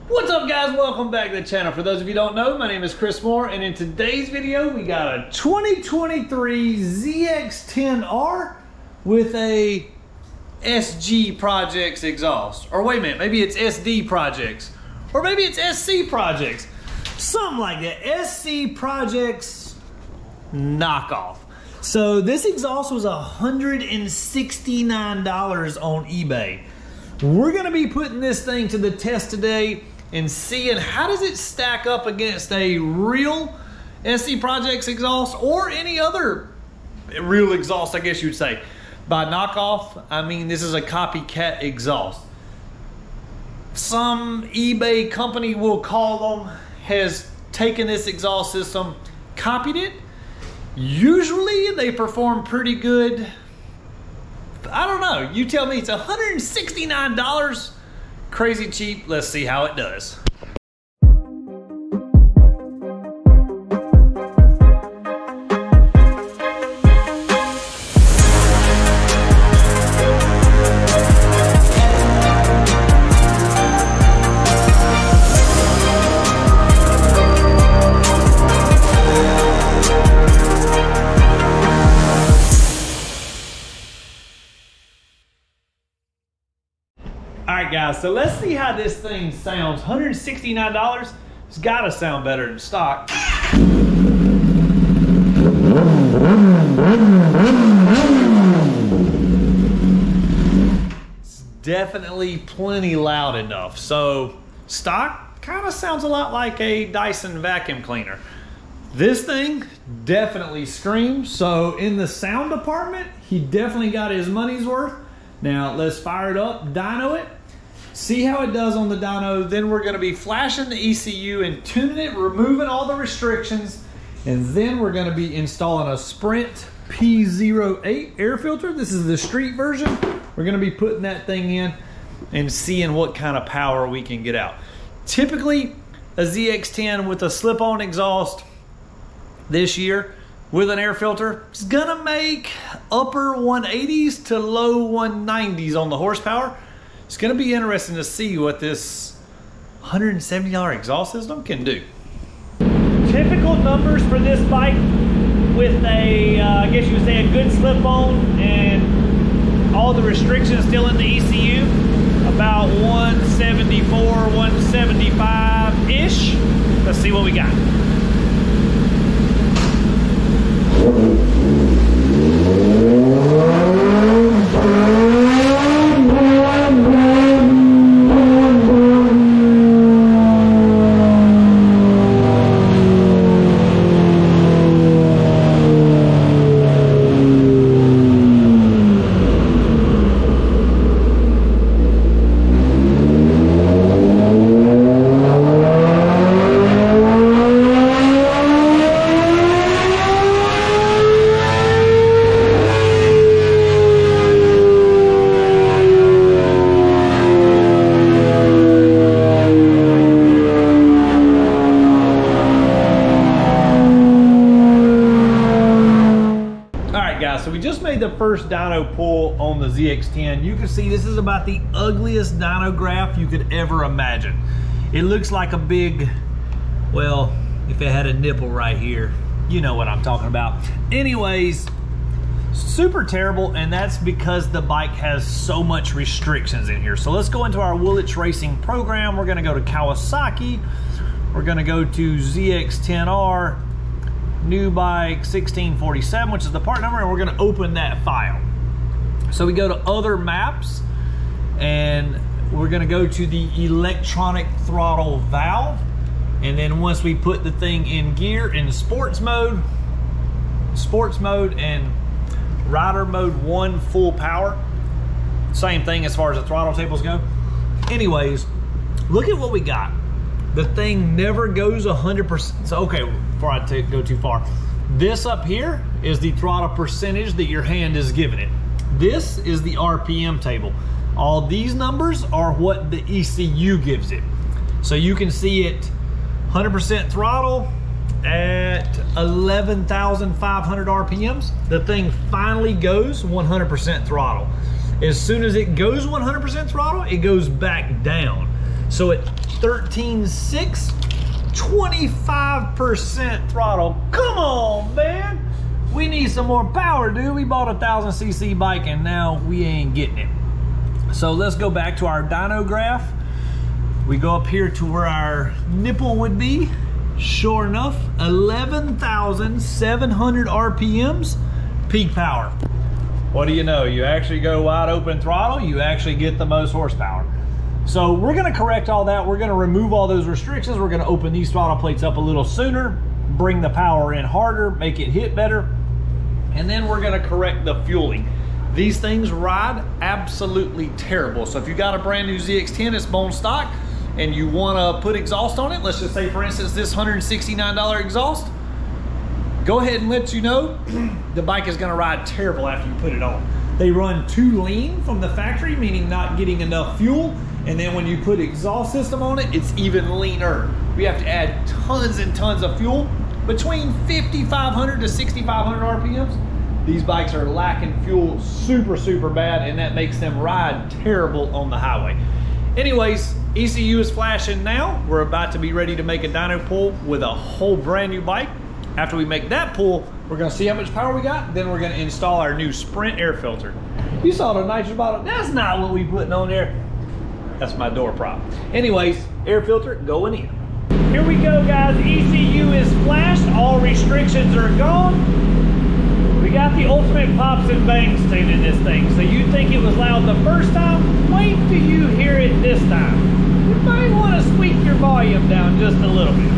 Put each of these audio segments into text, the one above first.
What's up, guys? Welcome back to the channel. For those of you who don't know, my name is Chris Moore, and in today's video we got a 2023 ZX10R with a SG Projects exhaust. Or wait a minute, maybe it's SD Projects. Or maybe it's SC Projects. Something like that. SC Projects Knockoff. So this exhaust was $169 on eBay. We're gonna be putting this thing to the test today and seeing how does it stack up against a real SC Projects exhaust or any other real exhaust, I guess you'd say. By Knockoff, I mean this is a copycat exhaust. Some eBay company, we'll call them, has taken this exhaust system, copied it. Usually they perform pretty good. I don't know, you tell me. It's $169, crazy cheap. Let's see how it does. Alright guys, so let's see how this thing sounds. $169, it's gotta sound better than stock. It's definitely plenty loud enough. So stock kind of sounds a lot like a Dyson vacuum cleaner. This thing definitely screams. So in the sound department, he definitely got his money's worth. Now let's fire it up, dyno it, see how it does on the dyno. Then we're gonna be flashing the ECU and tuning it, removing all the restrictions. And then we're gonna be installing a Sprint P08 air filter. This is the street version. We're gonna be putting that thing in and seeing what kind of power we can get out. Typically, a ZX10 with a slip-on exhaust this year with an air filter, it's gonna make upper 180s to low 190s on the horsepower. It's gonna be interesting to see what this $170 exhaust system can do. Typical numbers for this bike with a, I guess you would say a good slip-on and all the restrictions still in the ECU, about 174, 175-ish. Let's see what we got. So we just made the first dyno pull on the ZX10. You can see this is about the ugliest dyno graph you could ever imagine. It looks like a big, well, if it had a nipple right here, you know what I'm talking about. Anyways, super terrible, and that's because the bike has so much restrictions in here. So let's go into our Woolwich Racing program. We're gonna go to Kawasaki. We're gonna go to ZX10R. New bike 1647, which is the part number, and we're going to open that file. So we go to other maps, and we're going to go to the electronic throttle valve, and then once we put the thing in gear in sports mode and rider mode 1 full power, same thing as far as the throttle tables go. Anyways, look at what we got. The thing never goes 100%. So, okay, before I go too far, this up here is the throttle percentage that your hand is giving it. This is the RPM table. All these numbers are what the ECU gives it. So you can see it 100% throttle at 11,500 RPMs. The thing finally goes 100% throttle. As soon as it goes 100% throttle, it goes back down. So at 13.6, 25% throttle. Come on, man. We need some more power, dude. We bought a 1,000cc bike and now we ain't getting it. So let's go back to our dyno graph. We go up here to where our nipple would be. Sure enough, 11,700 RPMs, peak power. What do you know? You actually go wide open throttle, you actually get the most horsepower. So we're gonna correct all that. We're gonna remove all those restrictions. We're gonna open these throttle plates up a little sooner, bring the power in harder, make it hit better, and then we're gonna correct the fueling. These things ride absolutely terrible. So if you got a brand new ZX10, it's bone stock, and you wanna put exhaust on it, let's just say for instance this $169 exhaust, go ahead and let you know the bike is gonna ride terrible after you put it on. They run too lean from the factory, meaning not getting enough fuel, and then when you put exhaust system on it, it's even leaner. We have to add tons and tons of fuel. Between 5,500 to 6,500 RPMs, these bikes are lacking fuel super bad, and that makes them ride terrible on the highway. Anyways, ECU is flashing now. We're about to be ready to make a dyno pull with a whole brand new bike. After we make that pull, we're gonna see how much power we got, then we're gonna install our new Sprint air filter. You saw the nitrous bottle, that's not what we putting on there. That's my door prop. Anyways, air filter going in. Here we go, guys. ECU is flashed, all restrictions are gone. We got the ultimate pops and bangs tune in this thing. So you think it was loud the first time, wait till you hear it this time. You might wanna squeak your volume down just a little bit.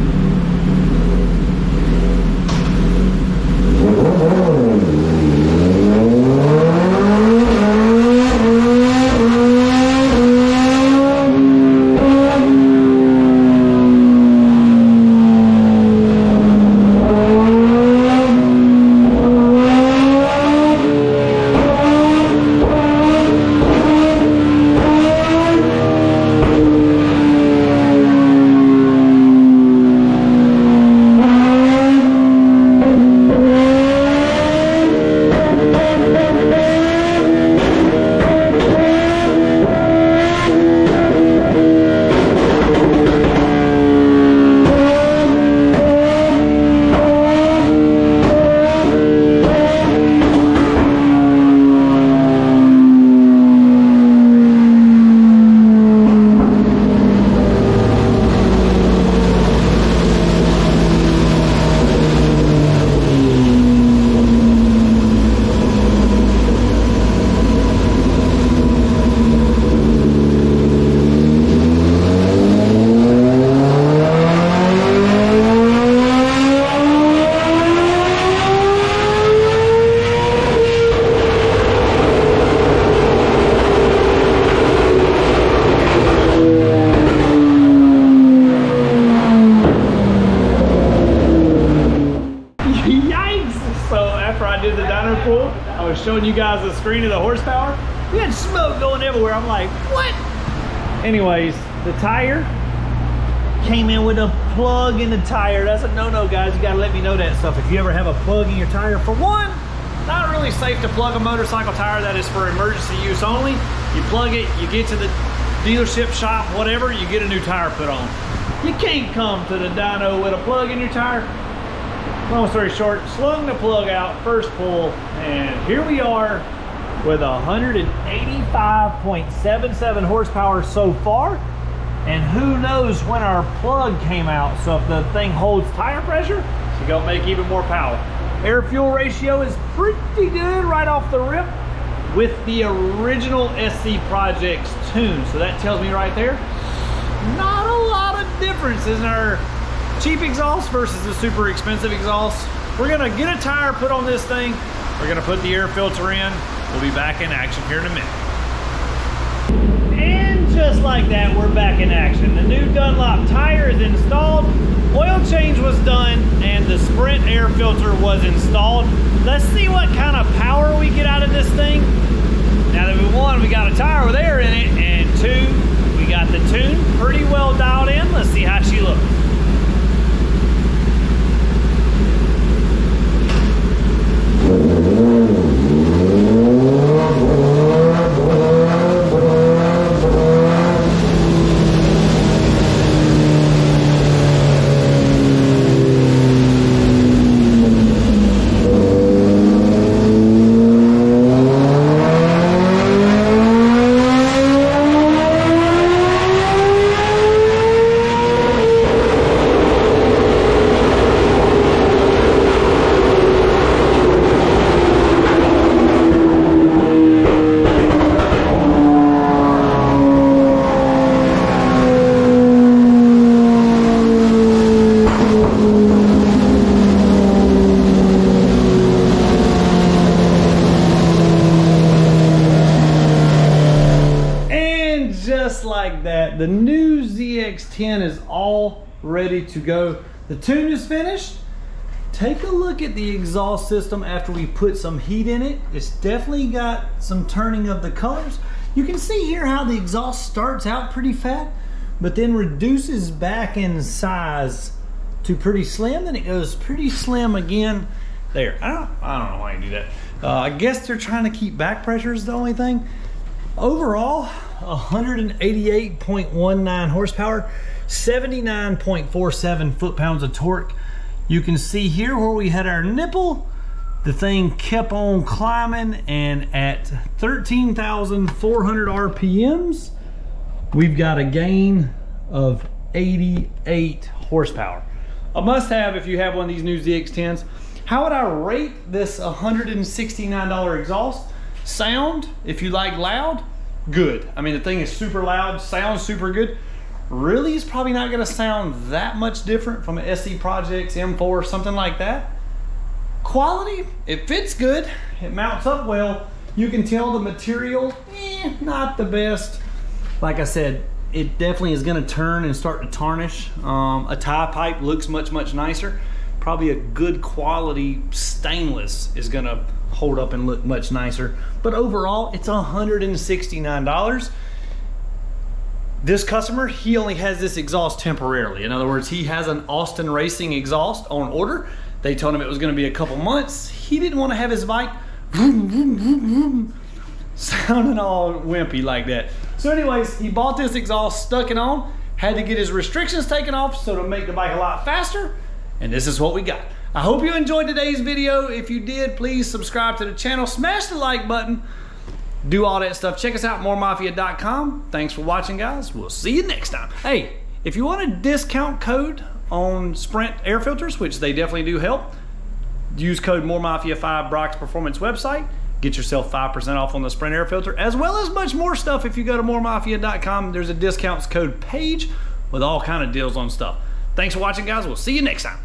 Showing you guys the screen of the horsepower. We had smoke going everywhere. I'm like, what? Anyways, the tire came in with a plug in the tire. That's a no-no, guys. You gotta let me know that stuff. If you ever have a plug in your tire, for one, not really safe to plug a motorcycle tire. That is for emergency use only. You plug it, you get to the dealership shop, whatever, you get a new tire put on. You can't come to the dyno with a plug in your tire. Long story short, slung the plug out, first pull, and here we are with 185.77 horsepower so far. And who knows when our plug came out. So if the thing holds tire pressure, it's gonna make even more power. Air fuel ratio is pretty good right off the rip with the original SC Projects tune. So that tells me right there, not a lot of differences in our cheap exhaust versus the super expensive exhaust. We're gonna get a tire put on this thing. We're gonna put the air filter in. We'll be back in action here in a minute. And just like that, we're back in action. The new Dunlop tire is installed. Oil change was done and the Sprint air filter was installed. Let's see what kind of power we get out of this thing. Now that one, we got a tire with air in it, and two, we got the tune pretty well dialed in. Let's see how she looks. ZX10 is all ready to go. The tune is finished. Take a look at the exhaust system after we put some heat in it. It's definitely got some turning of the colors. You can see here how the exhaust starts out pretty fat, but then reduces back in size to pretty slim, then it goes pretty slim again. There, I don't know why you do that. I guess they're trying to keep back pressure is the only thing. Overall, 188.19 horsepower, 79.47 foot-pounds of torque. You can see here where we had our nipple, the thing kept on climbing, and at 13,400 RPMs, we've got a gain of 88 horsepower. A must-have if you have one of these new ZX10s. How would I rate this $169 exhaust? Sound, if you like loud, good. I mean, the thing is super loud, sounds super good. Really is probably not gonna sound that much different from an SC Projects M4, something like that. Quality, it fits good, it mounts up well. You can tell the material, not the best. Like I said, it definitely is gonna turn and start to tarnish. A tie pipe looks much nicer. Probably a good quality stainless is gonna hold up and look much nicer. But overall, it's $169. This customer, he only has this exhaust temporarily. In other words, he has an Austin Racing exhaust on order. They told him it was gonna be a couple months. He didn't wanna have his bike sounding all wimpy like that. So anyways, he bought this exhaust, stuck it on, had to get his restrictions taken off so to make the bike a lot faster, and this is what we got. I hope you enjoyed today's video. If you did, please subscribe to the channel, smash the like button, do all that stuff. Check us out, mooremafia.com. Thanks for watching, guys. We'll see you next time. Hey, if you want a discount code on Sprint air filters, which they definitely do help, use code MooreMafia5, Brock's Performance website. Get yourself 5% off on the Sprint air filter, as well as much more stuff. If you go to mooremafia.com, there's a discounts code page with all kind of deals on stuff. Thanks for watching, guys. We'll see you next time.